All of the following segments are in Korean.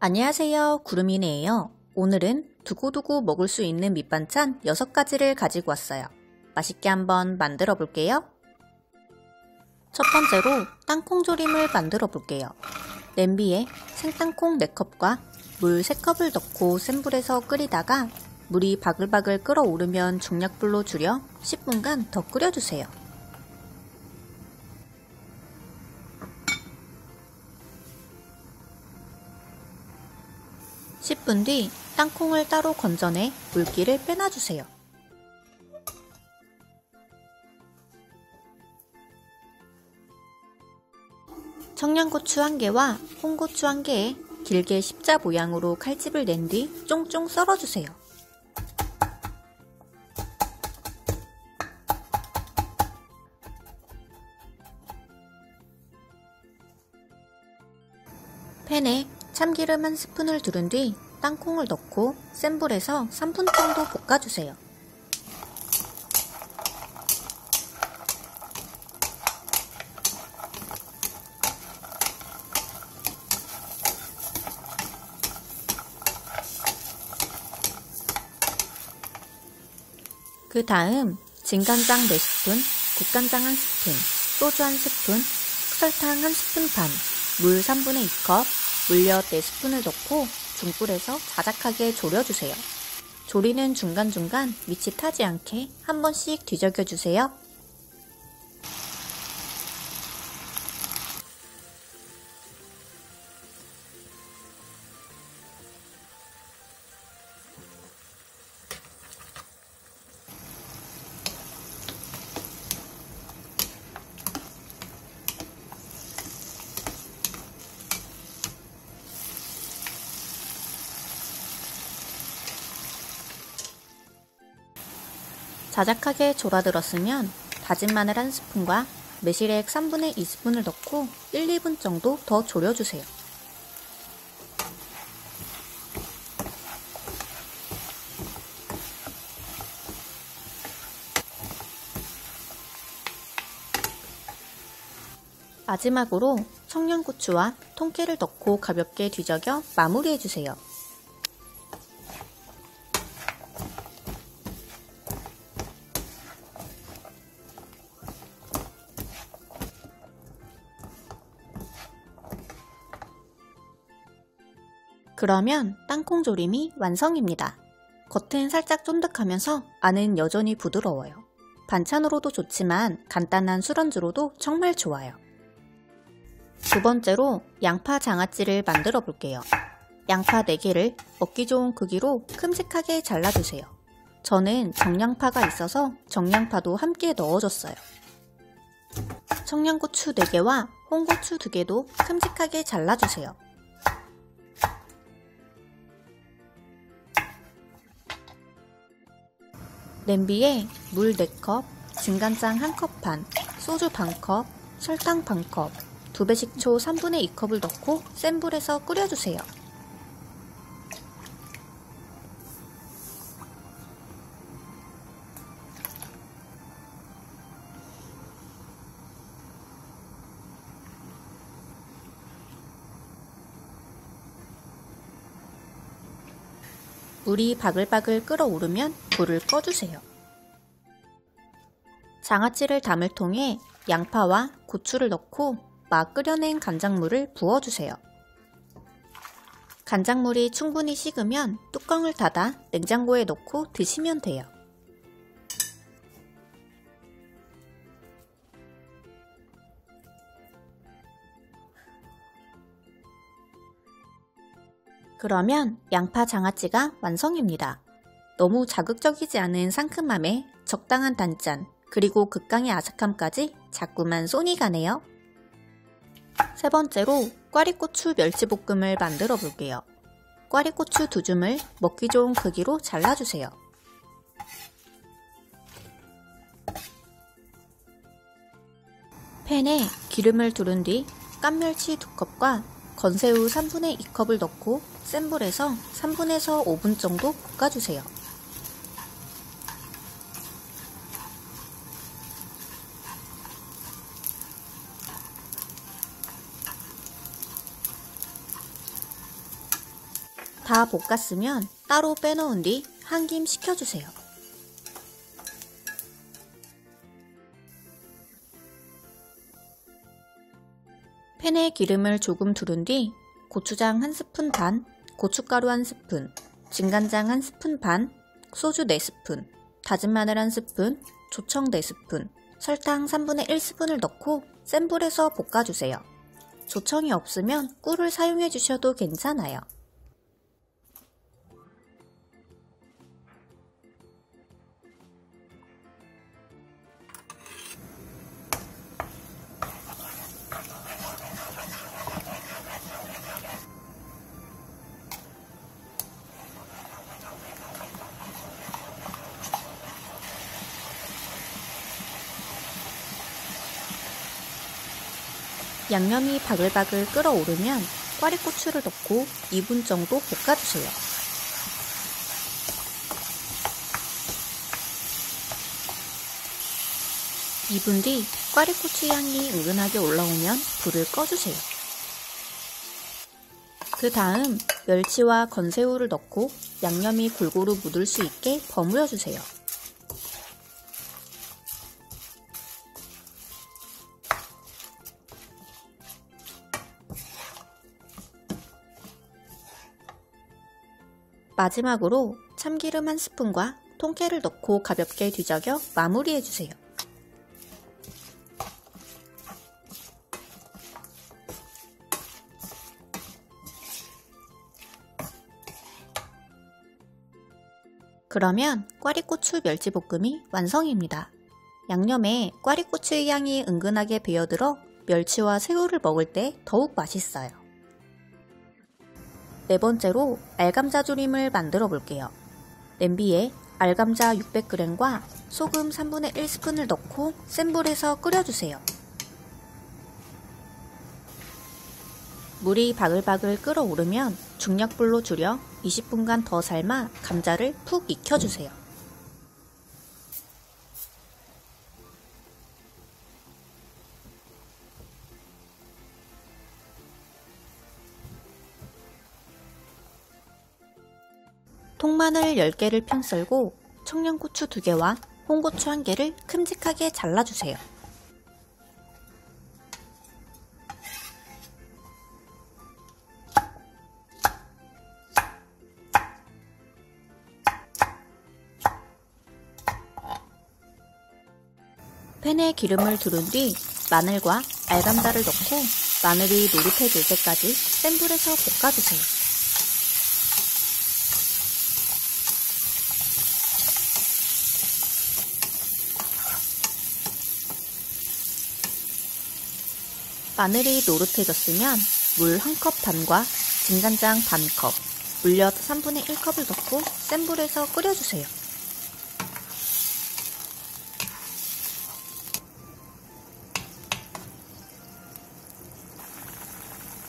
안녕하세요, 구름이네예요. 오늘은 두고두고 먹을 수 있는 밑반찬 6가지를 가지고 왔어요. 맛있게 한번 만들어 볼게요. 첫 번째로 땅콩조림을 만들어 볼게요. 냄비에 생땅콩 4컵과 물 3컵을 넣고 센 불에서 끓이다가 물이 바글바글 끓어오르면 중약불로 줄여 10분간 더 끓여주세요. (10분) 뒤 땅콩을 따로 건져내 물기를 빼놔주세요. 청양고추 1개와 홍고추 1개에 길게 십자 모양으로 칼집을 낸 뒤 쫑쫑 썰어주세요. 팬에 참기름 1스푼을 두른 뒤 땅콩을 넣고 센 불에서 3분 정도 볶아주세요. 그 다음 진간장 4스푼, 국간장 1스푼, 소주 1스푼, 흑설탕 1스푼 반, 물 3분의 2컵, 물엿 4스푼을 넣고 중불에서 자작하게 졸여주세요. 조리는 중간중간 밑이 타지 않게 한 번씩 뒤적여주세요. 자작하게 졸아들었으면 다진 마늘 1스푼과 매실액 3분의 2스푼을 넣고 1, 2분 정도 더 졸여주세요. 마지막으로 청양고추와 통깨를 넣고 가볍게 뒤적여 마무리해주세요. 그러면 땅콩조림이 완성입니다. 겉은 살짝 쫀득하면서 안은 여전히 부드러워요. 반찬으로도 좋지만 간단한 술안주로도 정말 좋아요. 두 번째로 양파 장아찌를 만들어 볼게요. 양파 4개를 먹기 좋은 크기로 큼직하게 잘라주세요. 저는 정양파가 있어서 정양파도 함께 넣어줬어요. 청양고추 4개와 홍고추 2개도 큼직하게 잘라주세요. 냄비에 물 4컵, 진간장 1컵 반, 소주 반컵, 설탕 반컵, 2배 식초 3분의 2컵을 넣고 센 불에서 끓여주세요. 물이 바글바글 끓어오르면 불을 꺼주세요. 장아찌를 담을 통에 양파와 고추를 넣고 막 끓여낸 간장물을 부어주세요. 간장물이 충분히 식으면 뚜껑을 닫아 냉장고에 넣고 드시면 돼요. 그러면 양파 장아찌가 완성입니다. 너무 자극적이지 않은 상큼함에 적당한 단짠, 그리고 극강의 아삭함까지 자꾸만 손이 가네요. 세 번째로 꽈리고추 멸치볶음을 만들어 볼게요. 꽈리고추 2줌을 먹기 좋은 크기로 잘라주세요. 팬에 기름을 두른 뒤 깐멸치 2컵과 건새우 3분의 2컵을 넣고 센 불에서 3분에서 5분 정도 볶아주세요. 다 볶았으면 따로 빼놓은 뒤 한 김 식혀주세요. 팬에 기름을 조금 두른 뒤 고추장 1스푼 반, 고춧가루 1스푼, 진간장 1스푼 반, 소주 4스푼, 다진 마늘 1스푼, 조청 4스푼, 설탕 3분의 1스푼을 넣고 센 불에서 볶아주세요. 조청이 없으면 꿀을 사용해 주셔도 괜찮아요. 양념이 바글바글 끓어오르면 꽈리고추를 넣고 2분 정도 볶아주세요. (2분) 뒤 꽈리고추 향이 은근하게 올라오면 불을 꺼주세요. 그 다음 멸치와 건새우를 넣고 양념이 골고루 묻을 수 있게 버무려주세요. 마지막으로 참기름 1스푼과 통깨를 넣고 가볍게 뒤적여 마무리해주세요. 그러면 꽈리고추 멸치볶음이 완성입니다. 양념에 꽈리고추의 향이 은근하게 배어들어 멸치와 새우를 먹을 때 더욱 맛있어요. 네 번째로 알감자조림을 만들어 볼게요. 냄비에 알감자 600g과 소금 3분의 1스푼을 넣고 센 불에서 끓여주세요. 물이 바글바글 끓어오르면 중약불로 줄여 20분간 더 삶아 감자를 푹 익혀주세요. 통마늘 10개를 편썰고 청양고추 2개와 홍고추 1개를 큼직하게 잘라주세요. 팬에 기름을 두른 뒤 마늘과 알감자를 넣고 마늘이 노릇해질 때까지 센 불에서 볶아주세요. 마늘이 노릇해졌으면 물 1컵 반과 진간장 반컵, 물엿 3분의 1컵을 넣고 센 불에서 끓여주세요.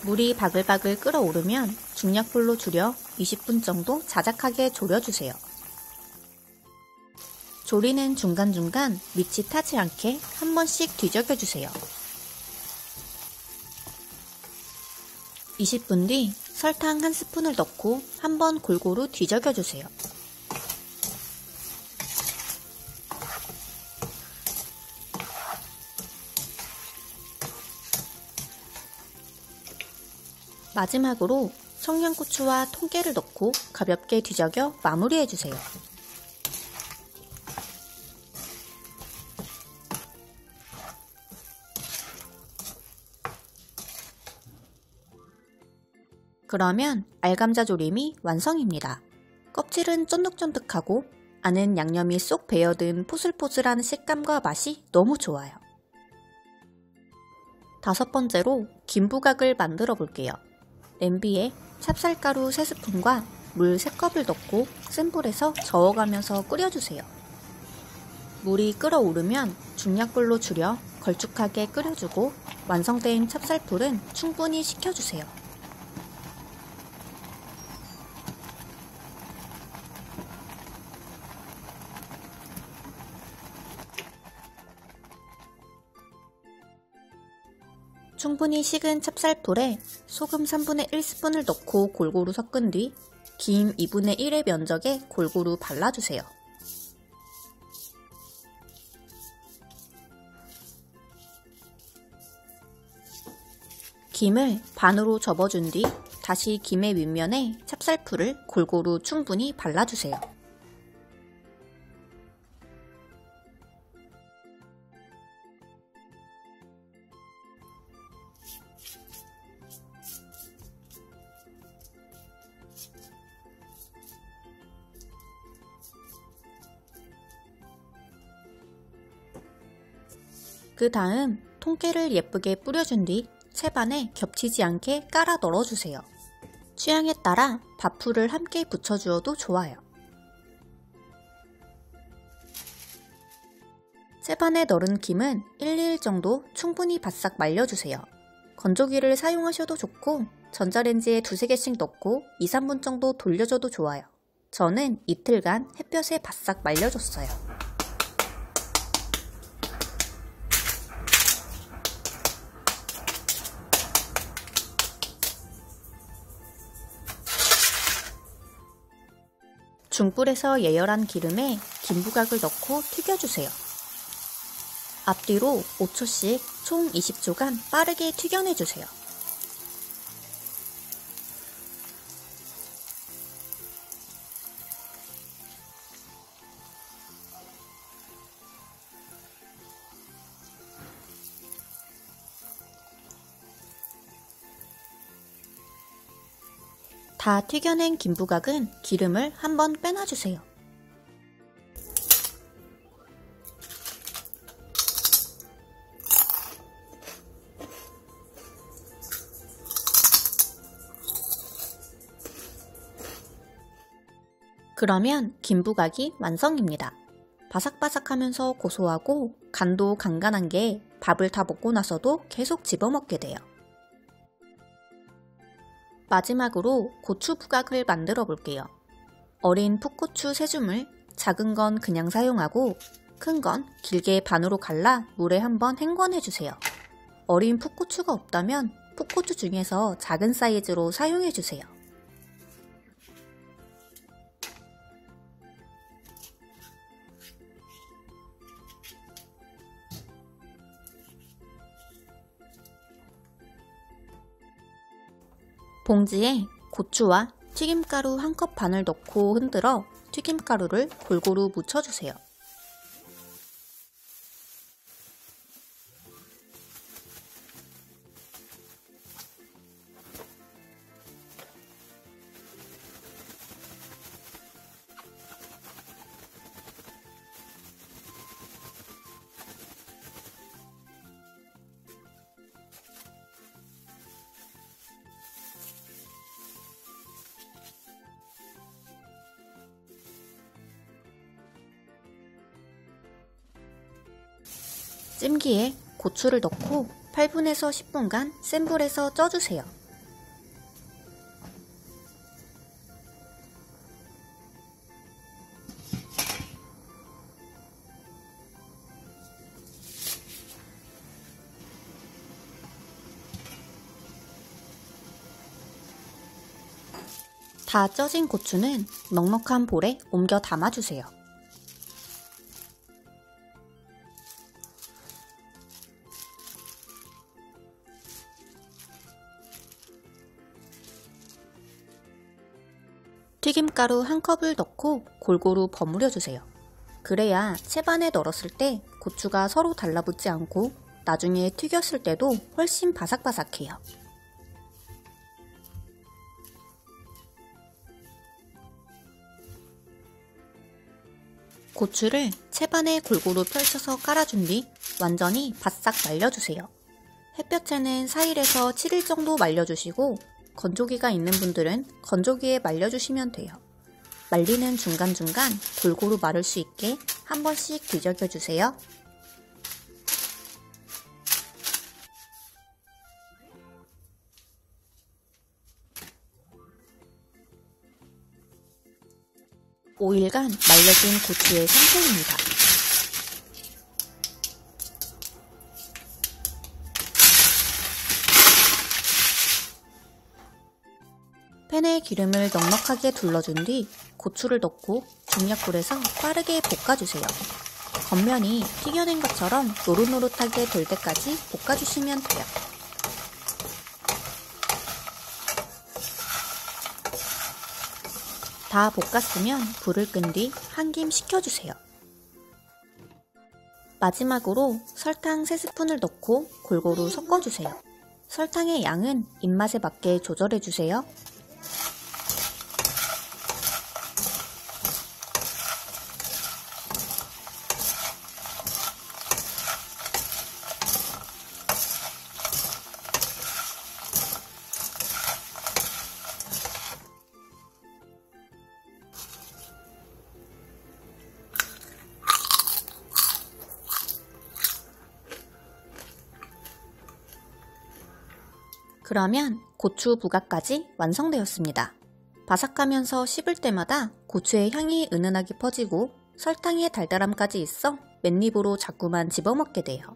물이 바글바글 끓어오르면 중약불로 줄여 20분 정도 자작하게 졸여주세요. 조리는 중간중간 밑이 타지 않게 한 번씩 뒤적여주세요. 20분 뒤 설탕 1스푼을 넣고 한번 골고루 뒤적여주세요. 마지막으로 청양고추와 통깨를 넣고 가볍게 뒤적여 마무리해주세요. 그러면 알감자 조림이 완성입니다. 껍질은 쫀득쫀득하고 안은 양념이 쏙 배어든 포슬포슬한 식감과 맛이 너무 좋아요. 5번째로 김부각을 만들어 볼게요. 냄비에 찹쌀가루 3스푼과 물 3컵을 넣고 센 불에서 저어가면서 끓여주세요. 물이 끓어오르면 중약불로 줄여 걸쭉하게 끓여주고 완성된 찹쌀풀은 충분히 식혀주세요. 충분히 식은 찹쌀풀에 소금 3분의 1스푼을 넣고 골고루 섞은 뒤 김 2분의 1의 면적에 골고루 발라주세요. 김을 반으로 접어준 뒤 다시 김의 윗면에 찹쌀풀을 골고루 충분히 발라주세요. 그 다음 통깨를 예쁘게 뿌려준 뒤 채반에 겹치지 않게 깔아 널어주세요. 취향에 따라 밥풀을 함께 붙여주어도 좋아요. 채반에 널은 김은 1~2일 정도 충분히 바싹 말려주세요. 건조기를 사용하셔도 좋고 전자레인지에 2~3개씩 넣고 2~3분 정도 돌려줘도 좋아요. 저는 이틀간 햇볕에 바싹 말려줬어요. 중불에서 예열한 기름에 김부각을 넣고 튀겨주세요. 앞뒤로 5초씩 총 20초간 빠르게 튀겨내주세요. 다 튀겨낸 김부각은 기름을 한번 빼놔주세요. 그러면 김부각이 완성입니다. 바삭바삭하면서 고소하고 간도 간간한 게 밥을 다 먹고 나서도 계속 집어먹게 돼요. 마지막으로 고추 부각을 만들어 볼게요. 어린 풋고추 3줌을 작은 건 그냥 사용하고 큰 건 길게 반으로 갈라 물에 한번 헹궈내주세요. 어린 풋고추가 없다면 풋고추 중에서 작은 사이즈로 사용해주세요. 봉지에 고추와 튀김가루 1컵 반을 넣고 흔들어 튀김가루를 골고루 묻혀주세요. 찜기에 고추를 넣고 8분에서 10분간 센 불에서 쪄주세요. 다 쪄진 고추는 넉넉한 볼에 옮겨 담아주세요. 튀김가루 1컵을 넣고 골고루 버무려주세요. 그래야 채반에 널었을 때 고추가 서로 달라붙지 않고 나중에 튀겼을 때도 훨씬 바삭바삭해요. 고추를 채반에 골고루 펼쳐서 깔아준 뒤 완전히 바싹 말려주세요. 햇볕에는 4일에서 7일 정도 말려주시고 건조기가 있는 분들은 건조기에 말려주시면 돼요. 말리는 중간중간 골고루 마를 수 있게 한 번씩 뒤적여주세요. (5일간) 말려진 고추의 상태입니다. 팬에 팬에 기름을 넉넉하게 둘러준 뒤 고추를 넣고 중약불에서 빠르게 볶아주세요. 겉면이 튀겨낸 것처럼 노릇노릇하게 될 때까지 볶아주시면 돼요. 다 볶았으면 불을 끈 뒤 한 김 식혀주세요. 마지막으로 설탕 3스푼을 넣고 골고루 섞어주세요. 설탕의 양은 입맛에 맞게 조절해주세요. 그러면 고추 부각까지 완성되었습니다. 바삭하면서 씹을 때마다 고추의 향이 은은하게 퍼지고 설탕의 달달함까지 있어 맨입으로 자꾸만 집어먹게 돼요.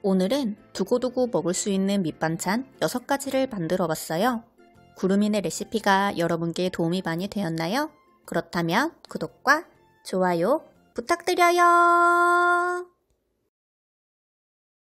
오늘은 두고두고 먹을 수 있는 밑반찬 6가지를 만들어 봤어요. 구름이네 레시피가 여러분께 도움이 많이 되었나요? 그렇다면 구독과 좋아요 부탁드려요.